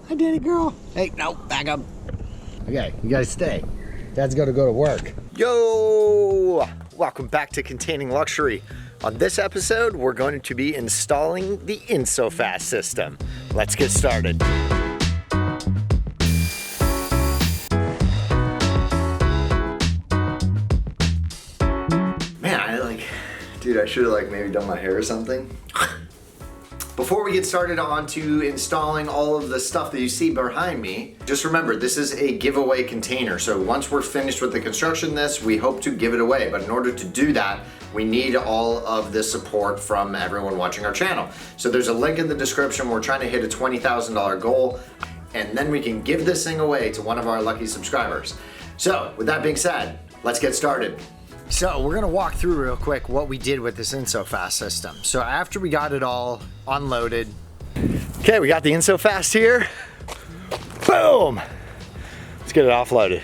Hi, Daddy girl. Hey, no, back up. Okay, you guys stay. Dad's gotta go to work. Yo! Welcome back to Containing Luxury. On this episode, we're going to be installing the Insofast system. Let's get started. Man, dude, I should have maybe done my hair or something. Before we get started on to installing all of the stuff that you see behind me, just remember this is a giveaway container. So once we're finished with the construction of this, we hope to give it away. But in order to do that, we need all of the support from everyone watching our channel. So there's a link in the description. We're trying to hit a $20,000 goal, and then we can give this thing away to one of our lucky subscribers. So with that being said, let's get started. So we're gonna walk through real quick what we did with this Insofast system. So after we got it all unloaded, okay, we got the Insofast here. Boom! Let's get it offloaded.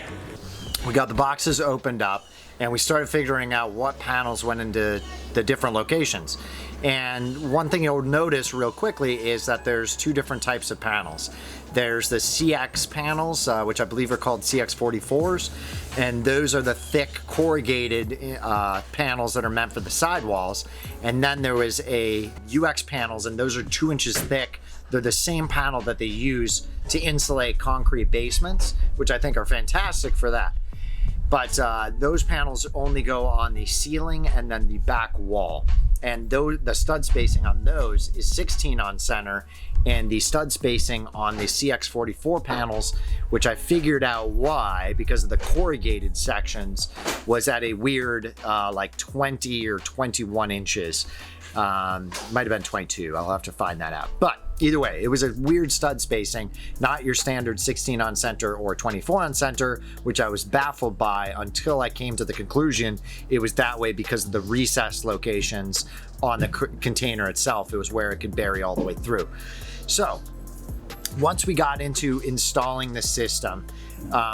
We got the boxes opened up and we started figuring out what panels went into the different locations. And one thing you'll notice real quickly is that there's two different types of panels. There's the CX panels, which I believe are called CX44s, and those are the thick corrugated panels that are meant for the sidewalls. And then there was a UX panels, and those are 2 inches thick. They're the same panel that they use to insulate concrete basements, which I think are fantastic for that. But those panels only go on the ceiling and then the back wall. And the stud spacing on those is 16 on center, and the stud spacing on the CX44 panels, which I figured out why, because of the corrugated sections, was at a weird 20 or 21 inches. Might have been 22, I'll have to find that out. But either way, it was a weird stud spacing, not your standard 16 on center or 24 on center, which I was baffled by until I came to the conclusion it was that way because of the recessed locations on the container itself. It was where it could bury all the way through. So once we got into installing the system,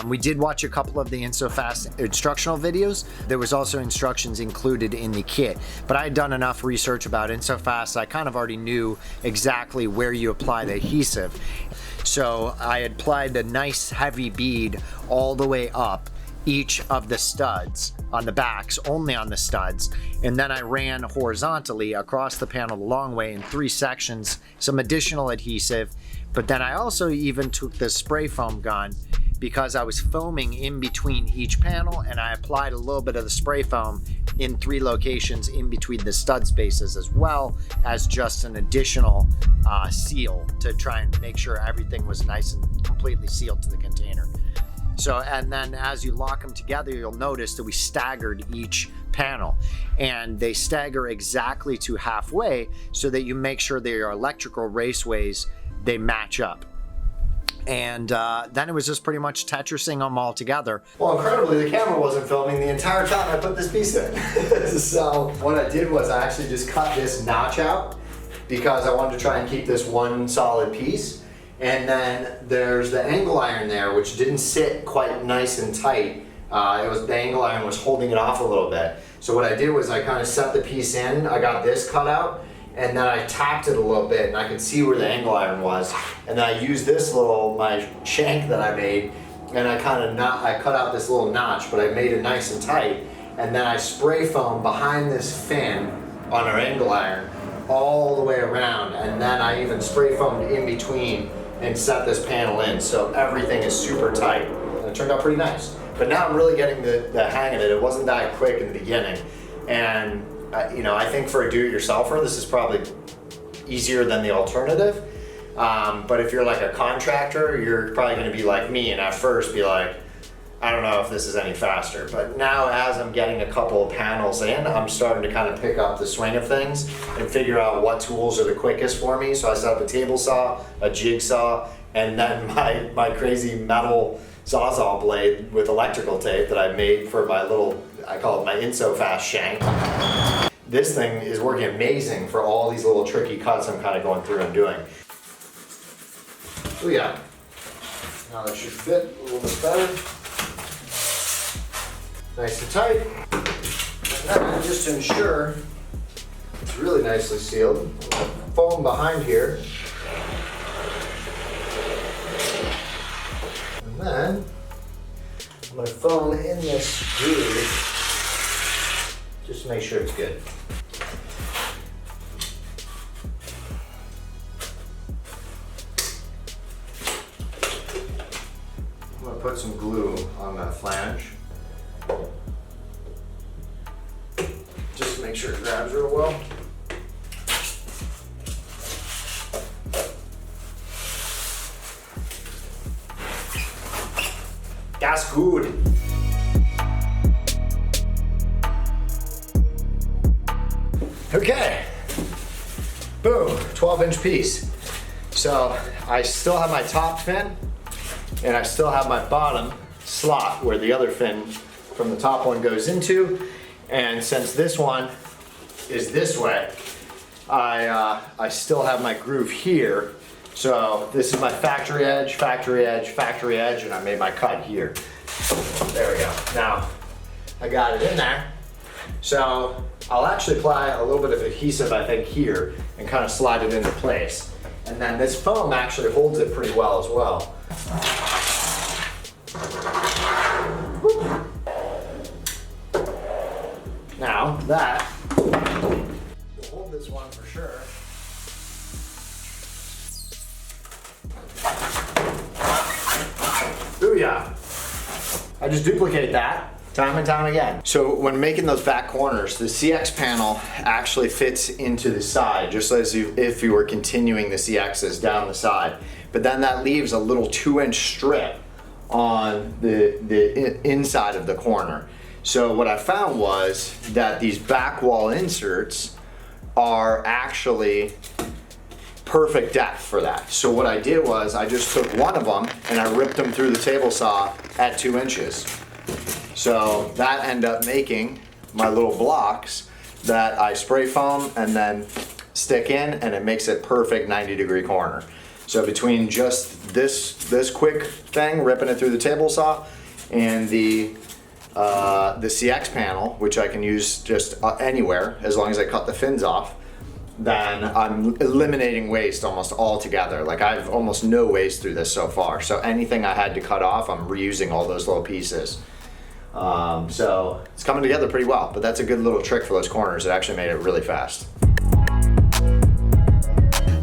we did watch a couple of the Insofast instructional videos. There was also instructions included in the kit, but I had done enough research about Insofast, I kind of already knew exactly where you apply the adhesive. So I had applied a nice heavy bead all the way up each of the studs on the backs, only on the studs, and then I ran horizontally across the panel the long way in 3 sections, some additional adhesive. But then I also even took the spray foam gun because I was foaming in between each panel, and I applied a little bit of the spray foam in 3 locations in between the stud spaces, as well as just an additional seal to try and make sure everything was nice and completely sealed to the container. So, and then as you lock them together, you'll notice that we staggered each panel, and they stagger exactly to halfway so that you make sure that your electrical raceways, they match up. And then it was just pretty much Tetrising them all together. Well, incredibly, the camera wasn't filming the entire time I put this piece in. So what I did was I actually just cut this notch out because I wanted to try and keep this one solid piece. And then there's the angle iron there, which didn't sit quite nice and tight. The angle iron was holding it off a little bit. So what I did was I kind of set the piece in. I got this cut out, and then I tapped it a little bit, and I could see where the angle iron was. And then I used this my shank that I made, and I cut out this little notch, but I made it nice and tight. And then I spray foamed behind this fin on our angle iron all the way around, and then I even spray foamed in between and set this panel in, so everything is super tight. And it turned out pretty nice. But now I'm really getting the hang of it. It wasn't that quick in the beginning. And I think for a do-it-yourselfer, this is probably easier than the alternative. But if you're like a contractor, you're probably gonna be like me and at first be like, I don't know if this is any faster. But now as I'm getting a couple of panels in, I'm starting to kind of pick up the swing of things and figure out what tools are the quickest for me. So I set up a table saw, a jigsaw, and then my crazy metal Sawzall blade with electrical tape that I made for my I call it my Insofast shank. This thing is working amazing for all these little tricky cuts I'm kind of going through and doing. So yeah, now that should fit a little bit better. Nice and tight. And then just to ensure it's really nicely sealed, foam behind here. in. I'm gonna foam in this groove just to make sure it's good. I'm gonna put some glue on that flange. Just to make sure it grabs real well. That's good. Okay, boom, 12-inch piece. So I still have my top fin and I still have my bottom slot where the other fin from the top one goes into. And since this one is this way, I still have my groove here. So this is my factory edge, factory edge, factory edge, and I made my cut here. There we go. Now, I got it in there. So I'll actually apply a little bit of adhesive, I think, here and kind of slide it into place. And then this foam actually holds it pretty well as well. Now that will hold this one for sure. Booyah! I just duplicate that time and time again. So when making those back corners, the CX panel actually fits into the side, just as if you were continuing the CXs down the side. But then that leaves a little 2-inch strip on the inside of the corner. So what I found was that these back wall inserts are actually perfect depth for that. So what I did was I just took one of them and I ripped them through the table saw at 2 inches. So that ended up making my little blocks that I spray foam and then stick in, and it makes it perfect 90-degree corner. So between just this quick thing, ripping it through the table saw, and the CX panel, which I can use just anywhere as long as I cut the fins off, then I'm eliminating waste almost altogether. Like I have almost no waste through this so far. So anything I had to cut off, I'm reusing all those little pieces. So it's coming together pretty well, but that's a good little trick for those corners. It actually made it really fast.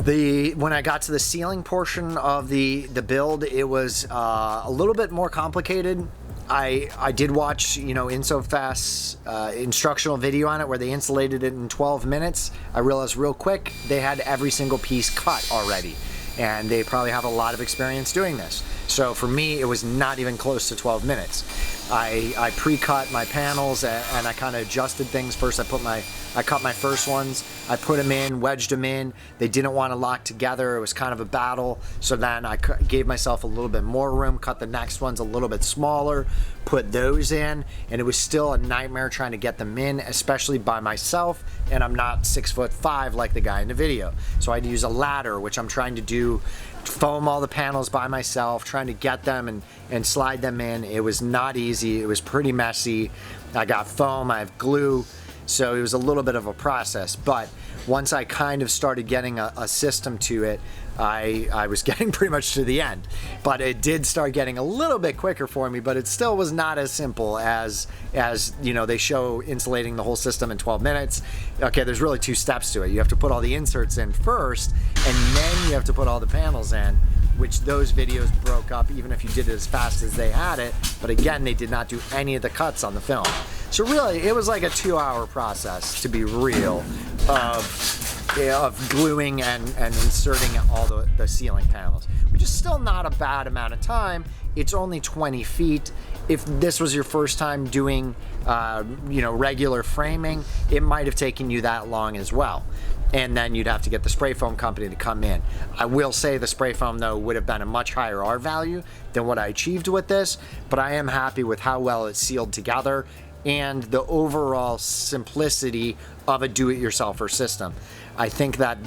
When I got to the ceiling portion of the build, it was a little bit more complicated. I did watch, Insofast's instructional video on it where they insulated it in 12 minutes. I realized real quick they had every single piece cut already, and they probably have a lot of experience doing this. So for me, it was not even close to 12 minutes. I pre-cut my panels and I kind of adjusted things. First I cut my first ones, I put them in, wedged them in. They didn't want to lock together. It was kind of a battle. So then I gave myself a little bit more room, cut the next ones a little bit smaller, put those in, and it was still a nightmare trying to get them in, especially by myself, and I'm not 6'5" like the guy in the video. So I had to use a ladder, which I'm trying to do, foam all the panels by myself, trying to get them and slide them in. It was not easy. It was pretty messy. I got foam, I have glue, so it was a little bit of a process. But once I kind of started getting a system to it, I was getting pretty much to the end. But it did start getting a little bit quicker for me, but it still was not as simple as they show insulating the whole system in 12 minutes. Okay, there's really 2 steps to it. You have to put all the inserts in first, and then you have to put all the panels in, which those videos broke up even if you did it as fast as they had it. But again, they did not do any of the cuts on the film. So really, it was like a 2-hour process, to be real, of gluing and inserting all the ceiling panels, which is still not a bad amount of time. It's only 20 feet. If this was your first time doing, regular framing, it might have taken you that long as well. And then you'd have to get the spray foam company to come in. I will say the spray foam, though, would have been a much higher R value than what I achieved with this, but I am happy with how well it's sealed together and the overall simplicity of a do-it-yourselfer system. I think that,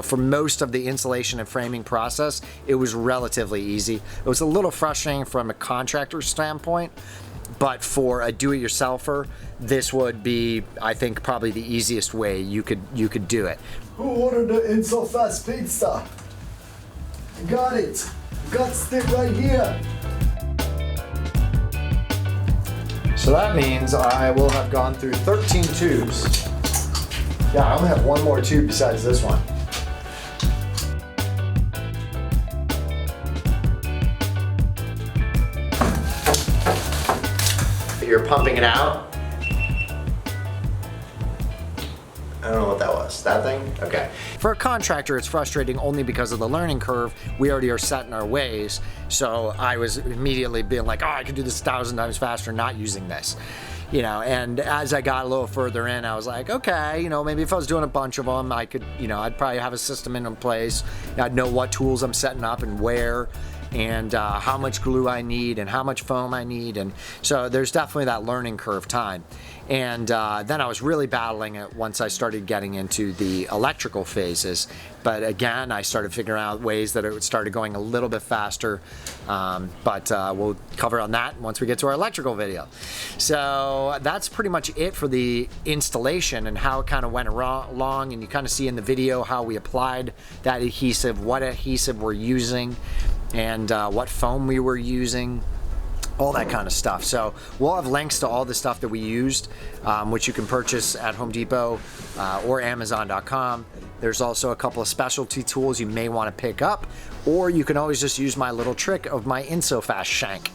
for most of the installation and framing process, it was relatively easy. It was a little frustrating from a contractor standpoint, but for a do-it-yourselfer, this would be, I think, probably the easiest way you could do it. Who ordered the Insofast pizza? Got it. Got it right here. So that means I will have gone through 13 tubes. Yeah, I only have one more tube besides this one. You're pumping it out. I don't know what that was. That thing? Okay. For a contractor, it's frustrating only because of the learning curve. We already are set in our ways. So I was immediately being like, oh, I could do this 1,000 times faster not using this. You know, and as I got a little further in, I was like, okay, you know, maybe if I was doing a bunch of them, I could, you know, I'd probably have a system in place. I'd know what tools I'm setting up and where, and how much glue I need and how much foam I need. And so there's definitely that learning curve time. And then I was really battling it once I started getting into the electrical phases. But again, I started figuring out ways that it started going a little bit faster. But we'll cover on that once we get to our electrical video. So that's pretty much it for the installation and how it kind of went along. And you kind of see in the video how we applied that adhesive, what adhesive we're using, and what foam we were using, all that kind of stuff. So we'll have links to all the stuff that we used, which you can purchase at Home Depot or Amazon.com. There's also a couple of specialty tools you may want to pick up, or you can always just use my little trick of my Insofast shank.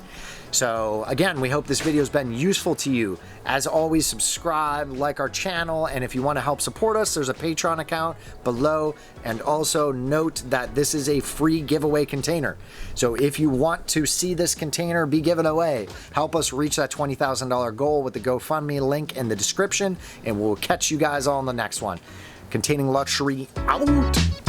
So again, we hope this video has been useful to you. As always, subscribe, like our channel, and if you want to help support us, there's a Patreon account below. And also note that this is a free giveaway container. So if you want to see this container be given away, help us reach that $20,000 goal with the GoFundMe link in the description, and we'll catch you guys all in the next one. Containing Luxury out.